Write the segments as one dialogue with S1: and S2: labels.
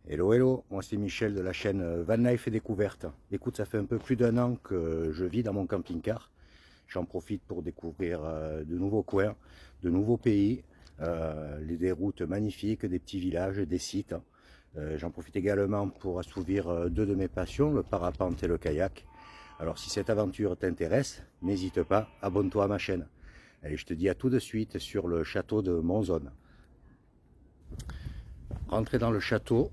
S1: Hello hello, moi c'est Michel de la chaîne Van Life et Découverte. Écoute, ça fait un peu plus d'un an que je vis dans mon camping-car. J'en profite pour découvrir de nouveaux coins, de nouveaux pays, des routes magnifiques, des petits villages, des sites. J'en profite également pour assouvir deux de mes passions, le parapente et le kayak. Alors si cette aventure t'intéresse, n'hésite pas, abonne-toi à ma chaîne. Allez, je te dis à tout de suite sur le château de Monzone. Rentrer dans le château.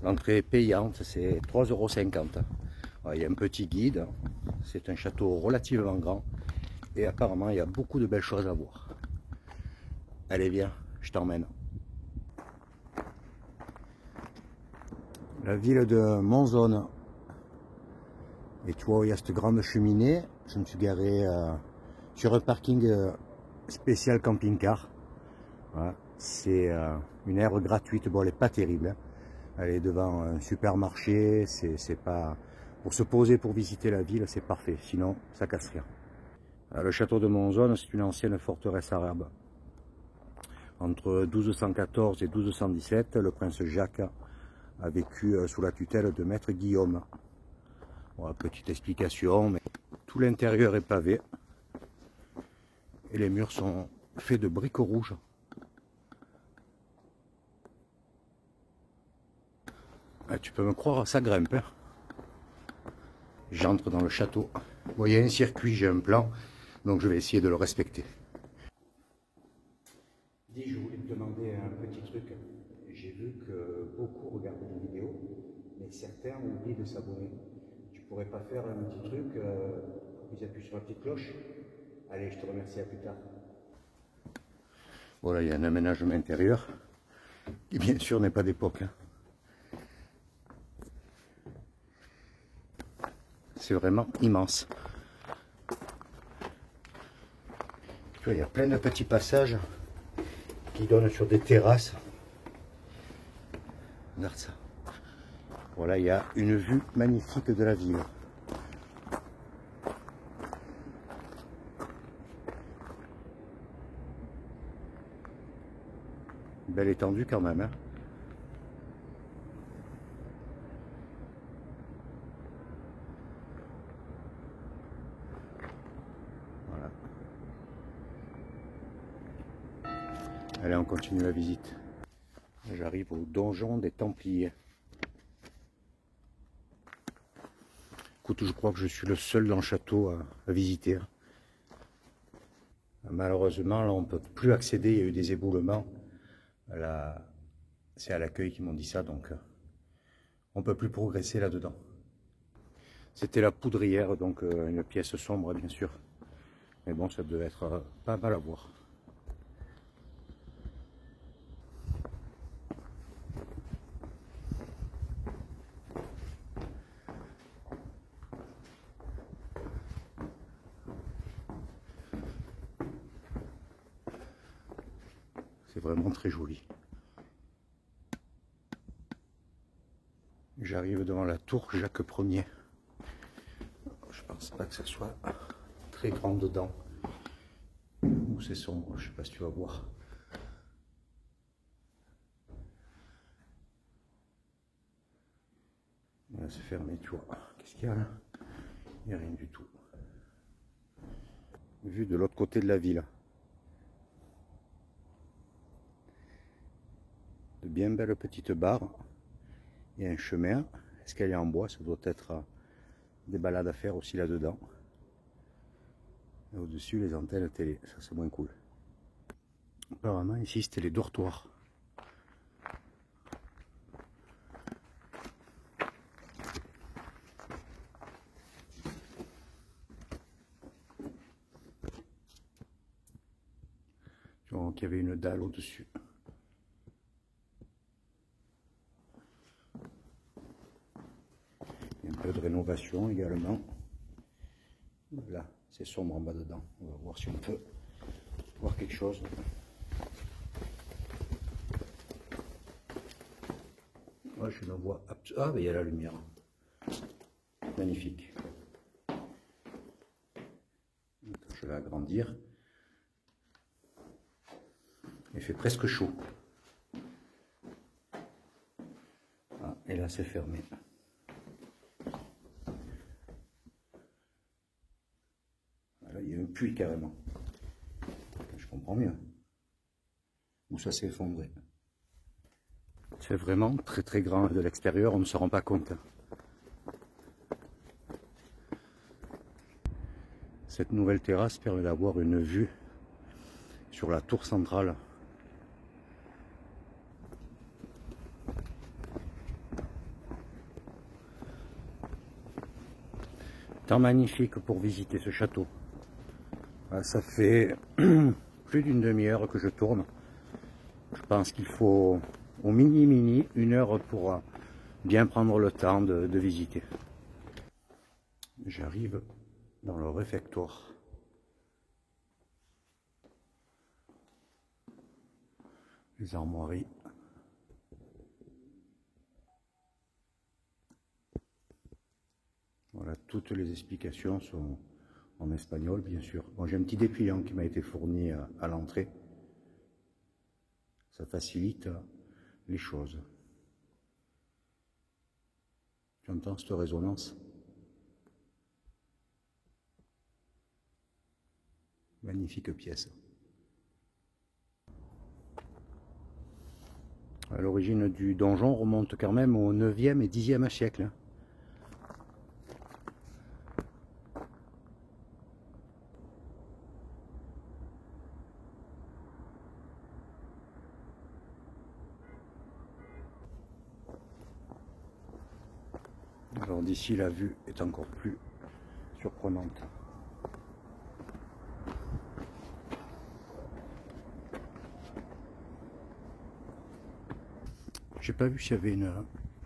S1: L'entrée est payante, c'est 3,50 €. Il y a un petit guide, c'est un château relativement grand et apparemment il y a beaucoup de belles choses à voir. Allez viens, je t'emmène. La ville de Monzone. Et tu vois, il y a cette grande cheminée. Je me suis garé sur un parking spécial camping-car. Voilà. C'est une aire gratuite, bon elle n'est pas terrible, hein. Elle est devant un supermarché, c'est pas... Pour se poser, pour visiter la ville, c'est parfait, sinon ça casse rien. Le château de Monzone, c'est une ancienne forteresse arabe. Entre 1214 et 1217, le prince Jacques a vécu sous la tutelle de maître Guillaume. Voilà, petite explication, mais tout l'intérieur est pavé. Et les murs sont faits de briques rouges. Tu peux me croire, ça grimpe, hein. J'entre dans le château. Bon, il y a un circuit, j'ai un plan, donc je vais essayer de le respecter. Dis, je voulais te demander un petit truc. J'ai vu que beaucoup regardaient les vidéos, mais certains oublient de s'abonner. Tu pourrais pas faire un petit truc pour qu'ils appuient sur la petite cloche? Allez, je te remercie, à plus tard. Voilà, il y a un aménagement intérieur qui bien sûr n'est pas d'époque, hein. C'est vraiment immense. Tu vois, il y a plein de petits passages qui donnent sur des terrasses. Regarde ça. Voilà, il y a une vue magnifique de la ville. Belle étendue quand même, hein. Voilà. Allez, on continue la visite. J'arrive au donjon des Templiers. Écoute, je crois que je suis le seul dans le château à visiter. Malheureusement, là, on ne peut plus accéder. Il y a eu des éboulements. C'est à l'accueil qui m'ont dit ça, donc on ne peut plus progresser là-dedans. C'était la poudrière, donc une pièce sombre, bien sûr. Mais bon, ça devait être pas mal à voir. C'est vraiment très joli. J'arrive devant la tour Jacques Ier. Je pense pas que ça soit très grand dedans. Ou c'est sombre, je sais pas si tu vas voir. Là, c'est fermé, tu vois. Qu'est-ce qu'il y a là? Il n'y a rien du tout. Vue de l'autre côté de la ville. De bien belles petites barres. Il y a un chemin, escalier en bois, ça doit être des balades à faire aussi là-dedans. Et au-dessus, les antennes télé, ça c'est moins cool. Apparemment, ici c'était les dortoirs. Donc il y avait une dalle au-dessus. Un peu de rénovation également. Là, c'est sombre en bas dedans. On va voir si on peut voir quelque chose. Ouais, je ne vois absolument. Ah, mais il y a la lumière. Magnifique. Je vais agrandir. Il fait presque chaud. Et là c'est fermé. Là il y a un puits carrément. Je comprends mieux. Où ça s'est effondré. C'est vraiment très très grand de l'extérieur, on ne se rend pas compte. Cette nouvelle terrasse permet d'avoir une vue sur la tour centrale. Temps magnifique pour visiter ce château. Ça fait plus d'une demi-heure que je tourne. Je pense qu'il faut au mini 1 heure pour bien prendre le temps de visiter. J'arrive dans le réfectoire. Les armoiries. Voilà, toutes les explications sont en espagnol, bien sûr. Bon, j'ai un petit dépliant qui m'a été fourni à l'entrée. Ça facilite les choses. Tu entends cette résonance? Magnifique pièce. L'origine du donjon remonte quand même au 9e et 10e siècle. Alors d'ici la vue est encore plus surprenante. J'ai pas vu s'il y avait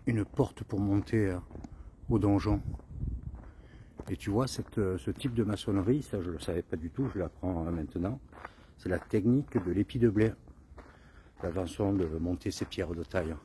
S1: une porte pour monter au donjon. Et tu vois, ce type de maçonnerie, ça je ne le savais pas du tout, je l'apprends maintenant. C'est la technique de l'épi de blé. La façon de monter ces pierres de taille.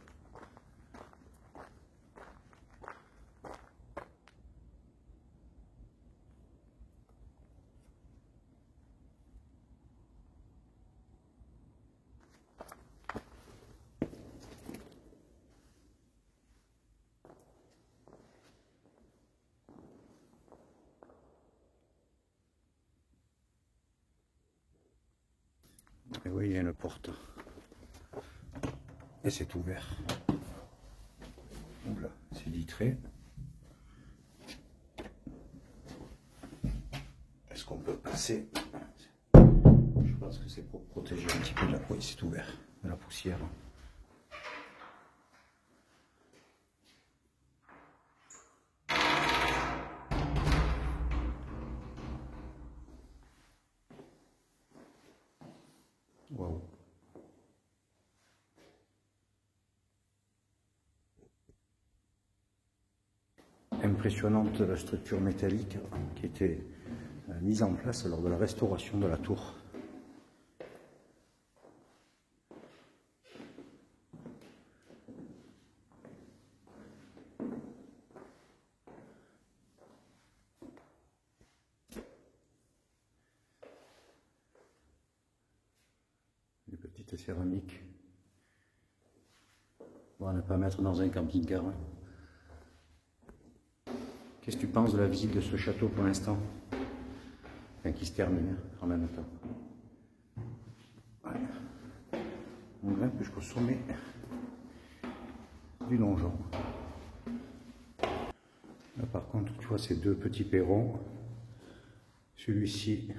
S1: Et oui, il y a une porte. Et c'est ouvert. Oula, c'est vitré. Est-ce qu'on peut passer? Je pense que c'est pour protéger un petit peu de la... Oui, c'est ouvert, de la poussière. Waouh. Impressionnante la structure métallique qui était mise en place lors de la restauration de la tour. Les petites céramiques. Bon, à ne pas mettre dans un camping-car. Qu'est-ce que tu penses de la visite de ce château pour l'instant? Enfin, qui se termine en même temps. Ouais. On grimpe jusqu'au sommet du donjon. Là, par contre, tu vois ces deux petits perrons. Celui-ci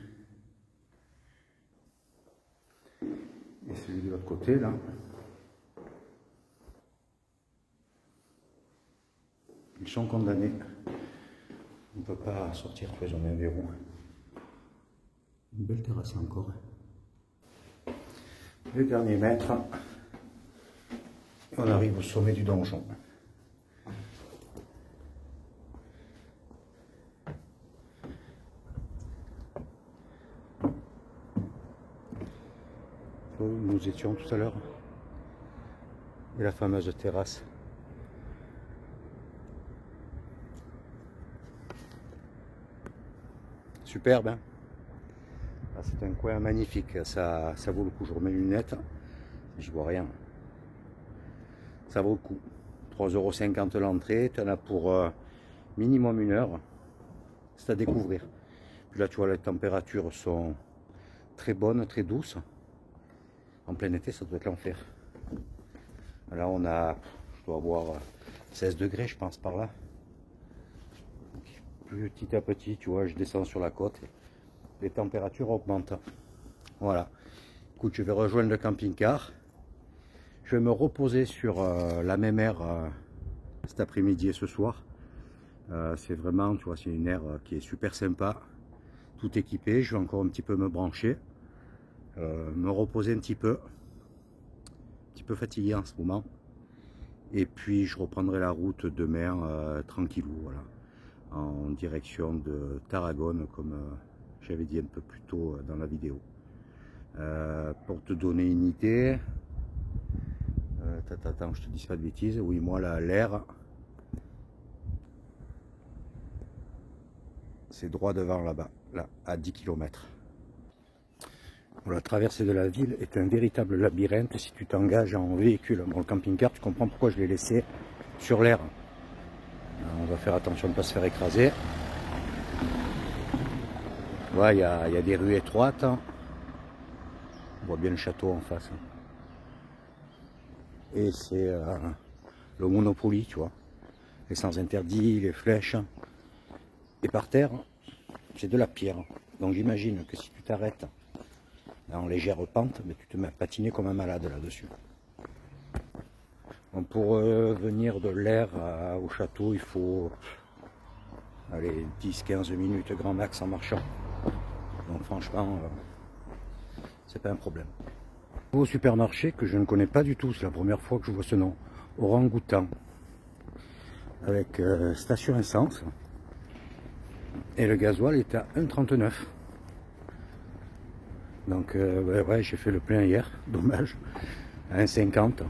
S1: et celui de l'autre côté, là. Ils sont condamnés. On ne peut pas sortir, tu vois, ils ont mis un verrou. Une belle terrasse encore. Le dernier mètre. Et on arrive au sommet du donjon. Où nous étions tout à l'heure. Et la fameuse terrasse. Superbe, hein? C'est un coin magnifique, ça vaut le coup. Je remets les lunettes, j'y vois rien. Ça vaut le coup. 3,50 € l'entrée, tu en as pour minimum 1 heure. C'est à découvrir. Puis là, tu vois, les températures sont très bonnes, très douces. En plein été, ça doit être l'enfer. Là, on a, je dois avoir 16 degrés, je pense, par là. Petit à petit, tu vois, je descends sur la côte. Les températures augmentent. Voilà. Écoute, je vais rejoindre le camping-car. Je vais me reposer sur la même aire cet après-midi et ce soir. C'est vraiment, tu vois, c'est une aire qui est super sympa. Tout équipé. Je vais encore un petit peu me brancher. Me reposer un petit peu fatigué en ce moment, et puis je reprendrai la route demain tranquillou, voilà, en direction de Tarragone, comme j'avais dit un peu plus tôt dans la vidéo. Pour te donner une idée, attends, je te dis pas de bêtises, oui, moi là, l'air c'est droit devant là-bas, là, à 10 km. La traversée de la ville est un véritable labyrinthe si tu t'engages en véhicule. Bon, le camping-car, tu comprends pourquoi je l'ai laissé sur l'air. On va faire attention de ne pas se faire écraser. Ouais, il y a des rues étroites. On voit bien le château en face. Et c'est le Monopoly, tu vois. Les sens interdits, les flèches. Et par terre, c'est de la pierre. Donc j'imagine que si tu t'arrêtes en légère pente, mais tu te mets à patiner comme un malade là-dessus. Pour venir de l'air au château, il faut aller 10-15 minutes grand max en marchant. Donc franchement, c'est pas un problème. Au supermarché que je ne connais pas du tout, c'est la première fois que je vois ce nom, Orang-Outan, avec station essence, et le gasoil est à 1,39 €. Donc ouais, j'ai fait le plein hier, dommage, à 1,50 €.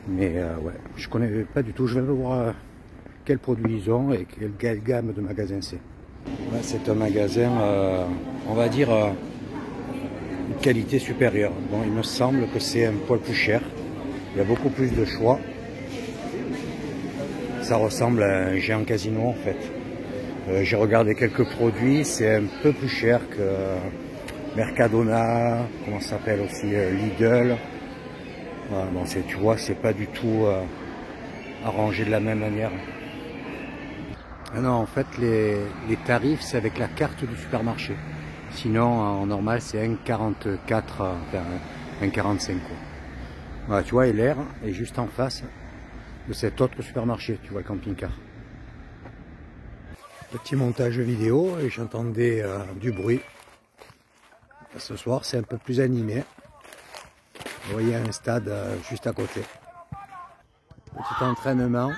S1: Mais ouais, je connais pas du tout. Je vais voir quels produits ils ont et quelle gamme de magasins c'est. Ouais, c'est un magasin, on va dire, de qualité supérieure. Bon, il me semble que c'est un poil plus cher. Il y a beaucoup plus de choix. Ça ressemble à un géant casino en fait. J'ai regardé quelques produits, c'est un peu plus cher que Mercadona, comment ça s'appelle aussi, Lidl. Voilà, bon, tu vois, c'est pas du tout arrangé de la même manière. Ah non, en fait, les tarifs, c'est avec la carte du supermarché. Sinon, en normal, c'est 1,44, enfin 1,45 €. Voilà, tu vois, et l'air est juste en face de cet autre supermarché, tu vois, le camping-car. Petit montage vidéo et j'entendais du bruit. Ce soir, c'est un peu plus animé. Vous voyez un stade juste à côté. Petit entraînement.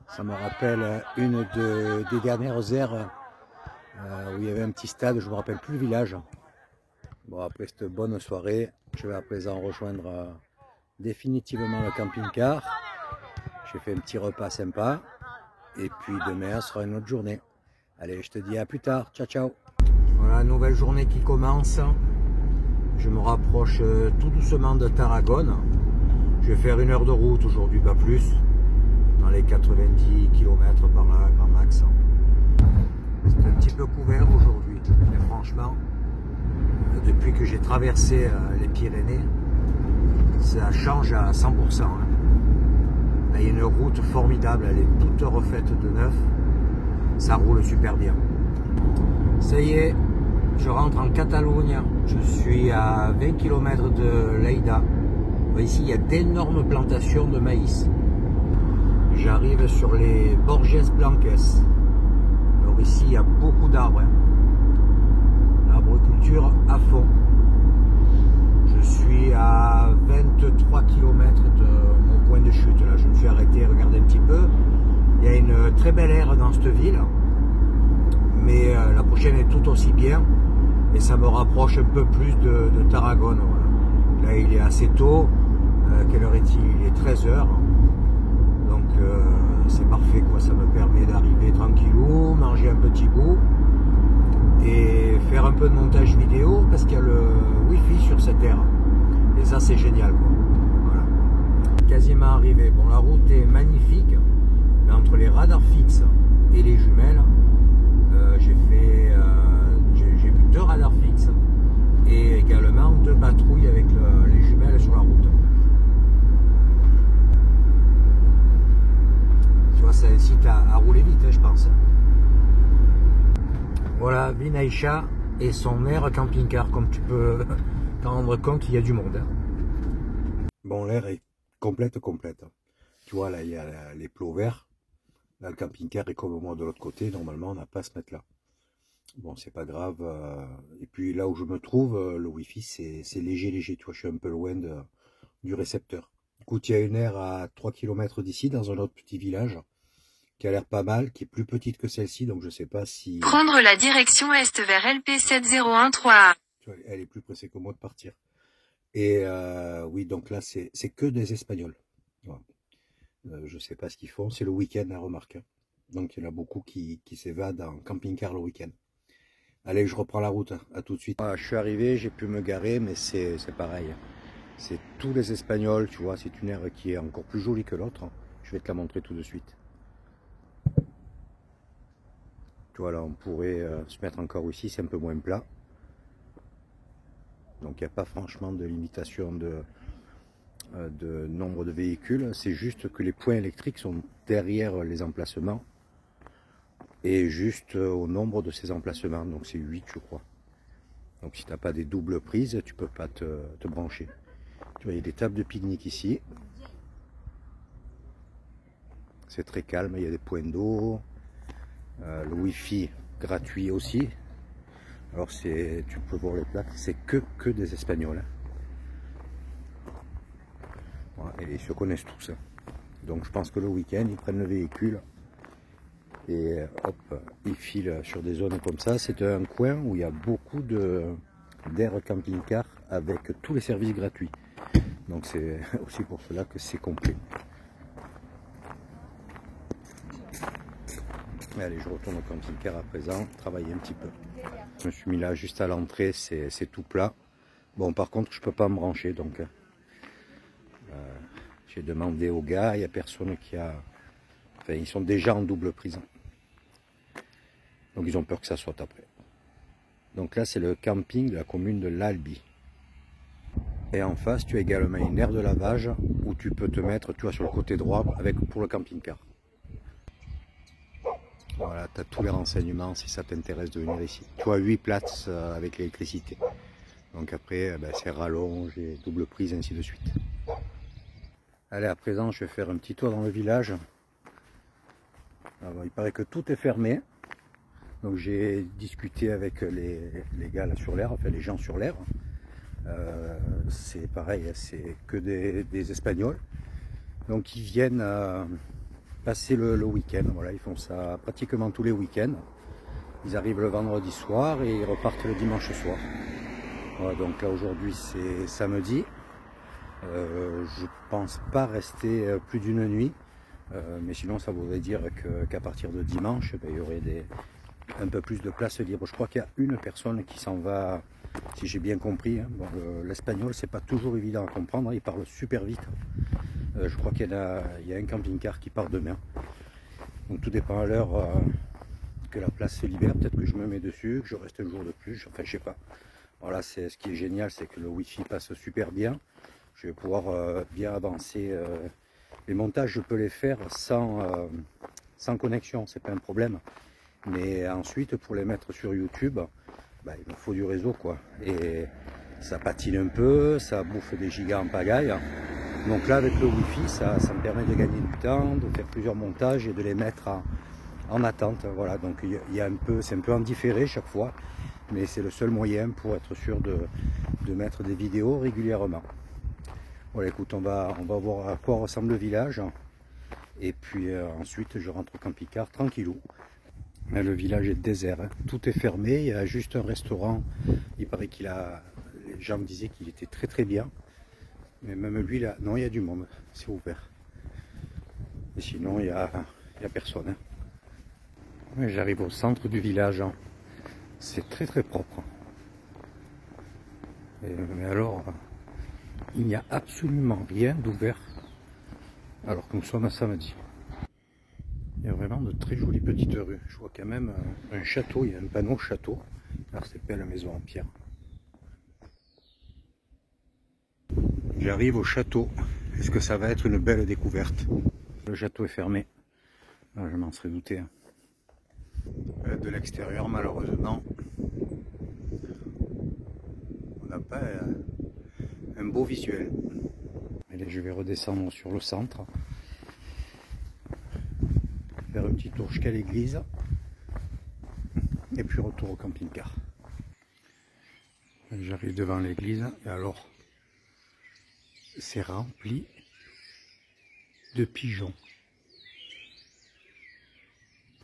S1: Ça me rappelle une des dernières aires où il y avait un petit stade, je ne me rappelle plus le village. Bon, après cette bonne soirée, je vais à présent rejoindre définitivement le camping-car. J'ai fait un petit repas sympa. Et puis demain sera une autre journée. Allez, je te dis à plus tard. Ciao, ciao. Voilà, nouvelle journée qui commence. Je me rapproche tout doucement de Tarragone. Je vais faire 1 heure de route aujourd'hui, pas plus. Dans les 90 km par là, grand max. C'est un petit peu couvert aujourd'hui. Mais franchement, depuis que j'ai traversé les Pyrénées, ça change à 100%. Là, il y a une route formidable, elle est toute refaite de neuf. Ça roule super bien. Ça y est, je rentre en Catalogne. Je suis à 20 km de Lleida. Ici, il y a d'énormes plantations de maïs. J'arrive sur les Borges Blanques. Alors ici, il y a beaucoup d'arbres. L'arboriculture à fond. Je suis à 23 km de mon point de chute. Là, je me suis arrêté, regardez un petit peu. Il y a une très belle aire dans cette ville. Mais la prochaine est tout aussi bien. Et ça me rapproche un peu plus de Tarragone. Voilà. Là, il est assez tôt. Quelle heure est-il? Il est 13 h. Donc, c'est parfait, quoi. Ça me permet d'arriver tranquillou, manger un petit bout et faire un peu de montage vidéo parce qu'il y a le wifi sur cette aire. Et ça, c'est génial, quoi. quasiment arrivé. Bon, la route est magnifique, mais entre les radars fixes et les jumelles, j'ai vu 2 radars fixes et également 2 patrouilles avec les jumelles sur la route. Tu vois, ça incite à rouler vite, hein, je pense. Voilà, Vinaicha et son air camping-car, comme tu peux t'en rendre compte, il y a du monde. Bon, l'air est complète. Tu vois, là, il y a les plots verts. Là, le camping-car est comme moi de l'autre côté. Normalement, on n'a pas à se mettre là. Bon, c'est pas grave. Et puis, là où je me trouve, le Wi-Fi, c'est léger. Tu vois, je suis un peu loin du récepteur. Écoute, il y a une aire à 3 km d'ici, dans un autre petit village, qui a l'air pas mal, qui est plus petite que celle-ci. Donc, je sais pas si...
S2: Prendre la direction est vers LP 7013.
S1: Tu vois, elle est plus pressée que moi de partir. Et oui, donc là, c'est que des Espagnols. Voilà. Je sais pas ce qu'ils font, c'est le week-end, hein, remarque. Donc il y en a beaucoup qui s'évadent en camping-car le week-end. Allez, je reprends la route, hein. À tout de suite. Je suis arrivé, j'ai pu me garer, mais c'est pareil. C'est tous les Espagnols, tu vois, c'est une aire qui est encore plus jolie que l'autre. Je vais te la montrer tout de suite. Tu vois, là, on pourrait se mettre encore ici, c'est un peu moins plat. Donc il n'y a pas franchement de limitation de nombre de véhicules, c'est juste que les points électriques sont derrière les emplacements et juste au nombre de ces emplacements, donc c'est 8 je crois. Donc si tu n'as pas des doubles prises, tu peux pas te brancher. Tu vois, il y a des tables de pique-nique ici, c'est très calme, il y a des points d'eau, le wifi gratuit aussi. Alors tu peux voir les plaques, c'est que des Espagnols, hein. Et ils se connaissent tous. Donc je pense que le week-end, ils prennent le véhicule et hop, ils filent sur des zones comme ça. C'est un coin où il y a beaucoup d'air camping-car avec tous les services gratuits. Donc c'est aussi pour cela que c'est complet. Allez, je retourne au camping-car à présent, travailler un petit peu. Je me suis mis là juste à l'entrée, c'est tout plat. Bon, par contre, je peux pas me brancher, donc... j'ai demandé aux gars, il n'y a personne qui a... Enfin, ils sont déjà en double prise. Donc ils ont peur que ça soit après. Donc là, c'est le camping de la commune de l'Albi. Et en face, tu as également une aire de lavage où tu peux te mettre, tu vois, sur le côté droit pour le camping-car. Voilà, tu as tous les renseignements si ça t'intéresse de venir ici. Tu as 8 places avec l'électricité. Donc après, c'est rallonge et double prise, ainsi de suite. Allez, à présent, je vais faire un petit tour dans le village. Alors, il paraît que tout est fermé. Donc j'ai discuté avec les gars là sur l'air, enfin les gens sur l'air. C'est pareil, c'est que des Espagnols. Donc ils viennent passer le week-end. Voilà, ils font ça pratiquement tous les week-ends. Ils arrivent le vendredi soir et ils repartent le dimanche soir. Voilà, donc là aujourd'hui c'est samedi. Je pense pas rester plus d'une nuit, mais sinon ça voudrait dire qu'à partir de dimanche, il y aurait un peu plus de place libre. Je crois qu'il y a une personne qui s'en va, si j'ai bien compris, hein. Bon, l'espagnol c'est pas toujours évident à comprendre, il parle super vite. Je crois qu'il y a un camping-car qui part demain. Donc tout dépend à l'heure que la place se libère, peut-être que je me mets dessus, que je reste un jour de plus, enfin je sais pas. Voilà, ce qui est génial, c'est que le wifi passe super bien. Je vais pouvoir bien avancer. Les montages, je peux les faire sans connexion, c'est pas un problème. Mais ensuite, pour les mettre sur YouTube, il me faut du réseau, quoi. Et ça patine un peu, ça bouffe des gigas en pagaille. Donc là, avec le Wi-Fi, ça me permet de gagner du temps, de faire plusieurs montages et de les mettre en attente. Voilà, donc c'est un peu en différé chaque fois, mais c'est le seul moyen pour être sûr de mettre des vidéos régulièrement. Voilà, écoute, on va voir à quoi ressemble le village. Et puis ensuite, je rentre au camping-car tranquillou. Là, le village est désert, hein. Tout est fermé, il y a juste un restaurant. Il paraît les gens me disaient qu'il était très très bien. Mais même lui, là, non, il y a du monde, c'est ouvert. Et sinon, il y a personne, hein. J'arrive au centre du village, hein. C'est très très propre. Mais alors, il n'y a absolument rien d'ouvert. alors que nous sommes un samedi. Il y a vraiment de très jolies petites rues. Je vois quand même un château, il y a un panneau château. Alors c'est pas la maison en pierre. J'arrive au château. Est-ce que ça va être une belle découverte? Le château est fermé. Ah, je m'en serais douté. De l'extérieur, malheureusement, on n'a pas un beau visuel. Et là, je vais redescendre sur le centre, faire un petit tour jusqu'à l'église, et puis retour au camping-car. J'arrive devant l'église, et alors, c'est rempli de pigeons.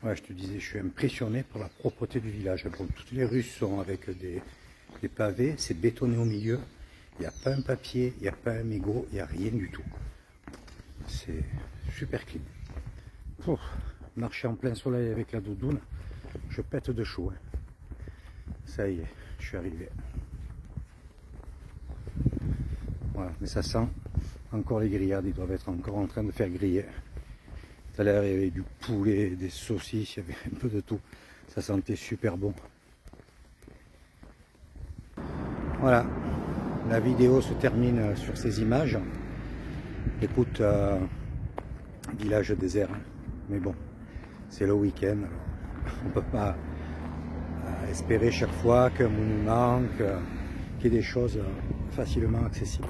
S1: Ouais, je te disais, je suis impressionné par la propreté du village. Bon, toutes les rues sont avec des pavés, c'est bétonné au milieu. Il n'y a pas un papier, il n'y a pas un mégot, il n'y a rien du tout. C'est super clean. Oh, marcher en plein soleil avec la doudoune, je pète de chaud. Hein. Ça y est, je suis arrivé. Voilà, mais ça sent encore les grillades, ils doivent être encore en train de faire griller. Tout à l'heure, il y avait du poulet, des saucisses, il y avait un peu de tout. Ça sentait super bon. Voilà, la vidéo se termine sur ces images. Écoute, village désert, hein. Mais bon, c'est le week-end. On ne peut pas espérer chaque fois qu'un monument, qu'il y ait des choses facilement accessibles.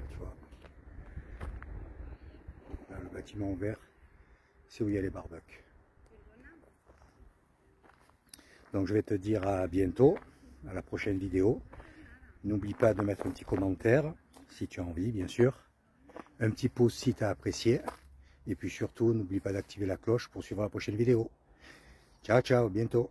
S1: Tu vois. Là, le bâtiment vert, c'est où il y a les barbecues. Donc je vais te dire à bientôt, à la prochaine vidéo. N'oublie pas de mettre un petit commentaire, si tu as envie bien sûr. Un petit pouce si tu as apprécié. Et puis surtout, n'oublie pas d'activer la cloche pour suivre la prochaine vidéo. Ciao, ciao, bientôt.